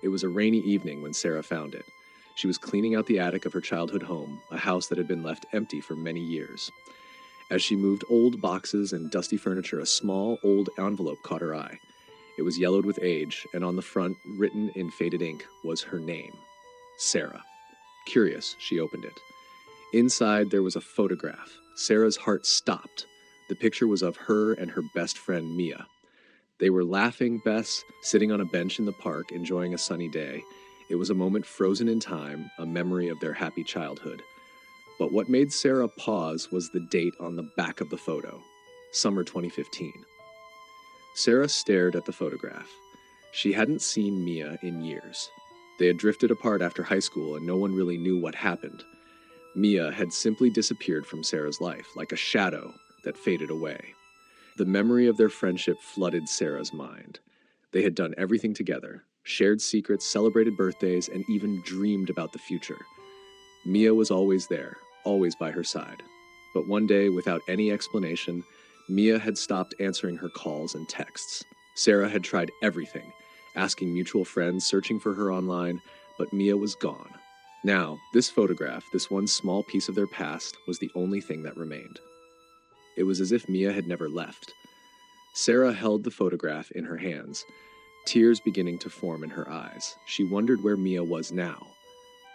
It was a rainy evening when Sarah found it. She was cleaning out the attic of her childhood home, a house that had been left empty for many years. As she moved old boxes and dusty furniture, a small, old envelope caught her eye. It was yellowed with age, and on the front, written in faded ink, was her name, Sarah. Curious, she opened it. Inside, there was a photograph. Sarah's heart stopped. The picture was of her and her best friend, Mia. They were laughing Bess, sitting on a bench in the park, enjoying a sunny day. It was a moment frozen in time, a memory of their happy childhood. But what made Sarah pause was the date on the back of the photo, summer 2015. Sarah stared at the photograph. She hadn't seen Mia in years. They had drifted apart after high school, and no one really knew what happened. Mia had simply disappeared from Sarah's life, like a shadow that faded away. The memory of their friendship flooded Sarah's mind. They had done everything together, shared secrets, celebrated birthdays, and even dreamed about the future. Mia was always there, always by her side. But one day, without any explanation, Mia had stopped answering her calls and texts. Sarah had tried everything, asking mutual friends, searching for her online, but Mia was gone. Now, this photograph, this one small piece of their past, was the only thing that remained. It was as if Mia had never left. Sarah held the photograph in her hands, tears beginning to form in her eyes. She wondered where Mia was now.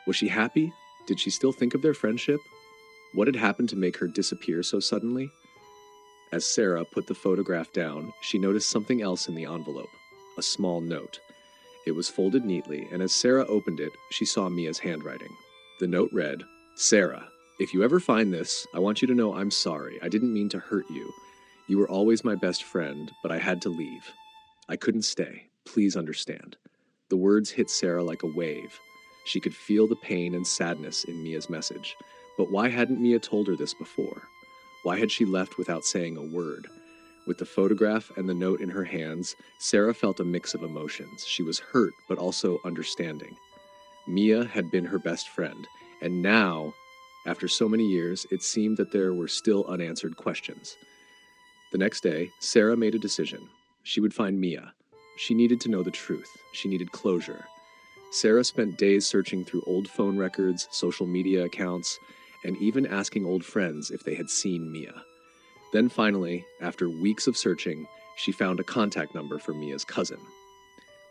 Was she happy? Did she still think of their friendship? What had happened to make her disappear so suddenly? As Sarah put the photograph down, she noticed something else in the envelope, a small note. It was folded neatly, and as Sarah opened it, she saw Mia's handwriting. The note read, "Sarah, if you ever find this, I want you to know I'm sorry. I didn't mean to hurt you. You were always my best friend, but I had to leave. I couldn't stay. Please understand." The words hit Sarah like a wave. She could feel the pain and sadness in Mia's message. But why hadn't Mia told her this before? Why had she left without saying a word? With the photograph and the note in her hands, Sarah felt a mix of emotions. She was hurt, but also understanding. Mia had been her best friend, and now, after so many years, it seemed that there were still unanswered questions. The next day, Sarah made a decision. She would find Mia. She needed to know the truth. She needed closure. Sarah spent days searching through old phone records, social media accounts, and even asking old friends if they had seen Mia. Then finally, after weeks of searching, she found a contact number for Mia's cousin.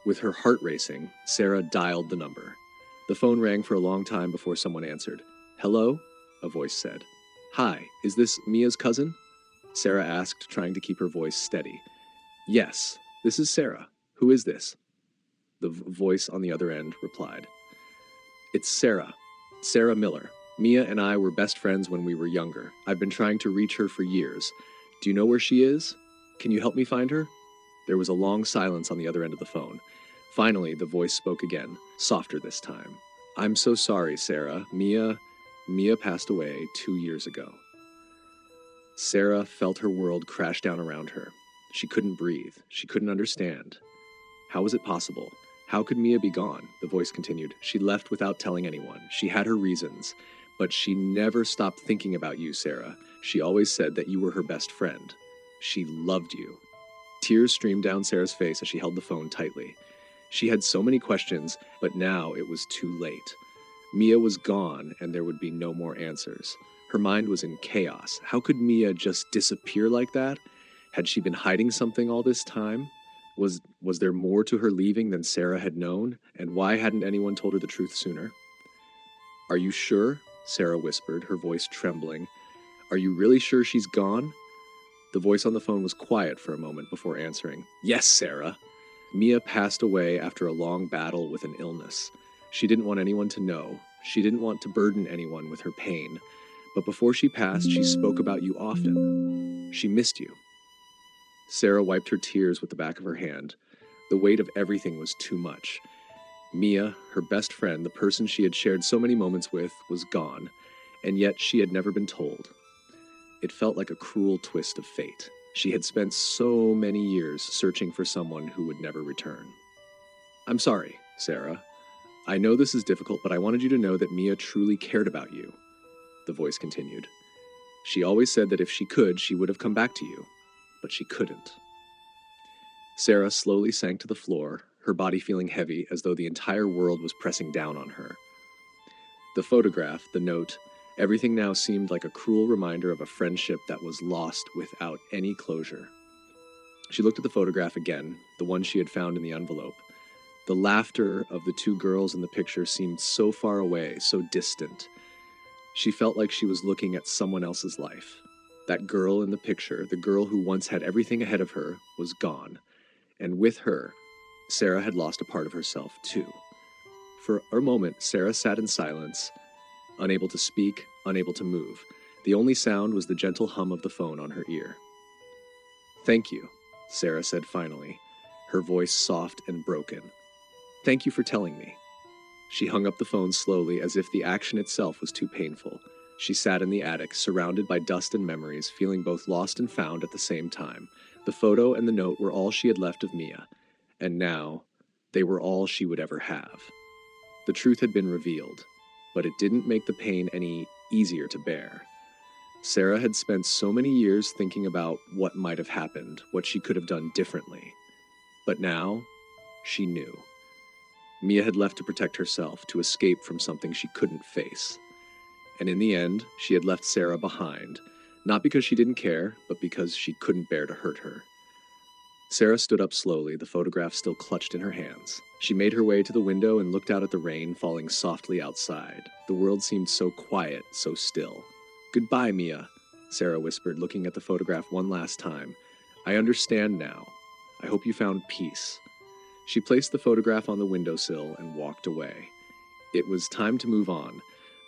With her heart racing, Sarah dialed the number. The phone rang for a long time before someone answered. "Hello?" a voice said. "Hi, is this Mia's cousin?" Sarah asked, trying to keep her voice steady. "Yes, this is Sarah. Who is this?" The voice on the other end replied. "It's Sarah. Sarah Miller. Mia and I were best friends when we were younger. I've been trying to reach her for years. Do you know where she is? Can you help me find her?" There was a long silence on the other end of the phone. Finally, the voice spoke again, softer this time. "I'm so sorry, Sarah. Mia passed away 2 years ago." Sarah felt her world crash down around her. She couldn't breathe. She couldn't understand. How was it possible? How could Mia be gone? The voice continued. "She left without telling anyone. She had her reasons. But she never stopped thinking about you, Sarah. She always said that you were her best friend. She loved you." Tears streamed down Sarah's face as she held the phone tightly. She had so many questions, but now it was too late. Mia was gone, and there would be no more answers. Her mind was in chaos. How could Mia just disappear like that? Had she been hiding something all this time? Was there more to her leaving than Sarah had known? And why hadn't anyone told her the truth sooner? "Are you sure?" Sarah whispered, her voice trembling. "Are you really sure she's gone?" The voice on the phone was quiet for a moment before answering. "Yes, Sarah." Mia passed away after a long battle with an illness. She didn't want anyone to know. She didn't want to burden anyone with her pain. But before she passed, she spoke about you often. She missed you. Sarah wiped her tears with the back of her hand. The weight of everything was too much. Mia, her best friend, the person she had shared so many moments with, was gone, and yet she had never been told. It felt like a cruel twist of fate. She had spent so many years searching for someone who would never return. "I'm sorry, Sarah. I know this is difficult, but I wanted you to know that Mia truly cared about you," the voice continued. "She always said that if she could, she would have come back to you, but she couldn't." Sarah slowly sank to the floor, her body feeling heavy as though the entire world was pressing down on her. The photograph, the note, everything now seemed like a cruel reminder of a friendship that was lost without any closure. She looked at the photograph again, the one she had found in the envelope. The laughter of the two girls in the picture seemed so far away, so distant. She felt like she was looking at someone else's life. That girl in the picture, the girl who once had everything ahead of her, was gone. And with her, Sarah had lost a part of herself, too. For a moment, Sarah sat in silence, unable to speak, unable to move. The only sound was the gentle hum of the phone on her ear. "Thank you," Sarah said finally, her voice soft and broken. "Thank you for telling me." She hung up the phone slowly, as if the action itself was too painful. She sat in the attic, surrounded by dust and memories, feeling both lost and found at the same time. The photo and the note were all she had left of Mia, and now they were all she would ever have. The truth had been revealed, but it didn't make the pain any easier to bear. Sarah had spent so many years thinking about what might have happened, what she could have done differently. But now, she knew. Mia had left to protect herself, to escape from something she couldn't face. And in the end, she had left Sarah behind, not because she didn't care, but because she couldn't bear to hurt her. Sarah stood up slowly, the photograph still clutched in her hands. She made her way to the window and looked out at the rain falling softly outside. The world seemed so quiet, so still. "Goodbye, Mia," Sarah whispered, looking at the photograph one last time. "I understand now. I hope you found peace." She placed the photograph on the windowsill and walked away. It was time to move on,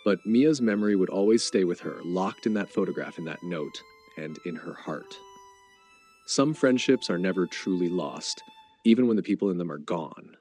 but Mia's memory would always stay with her, locked in that photograph, in that note, and in her heart. Some friendships are never truly lost, even when the people in them are gone.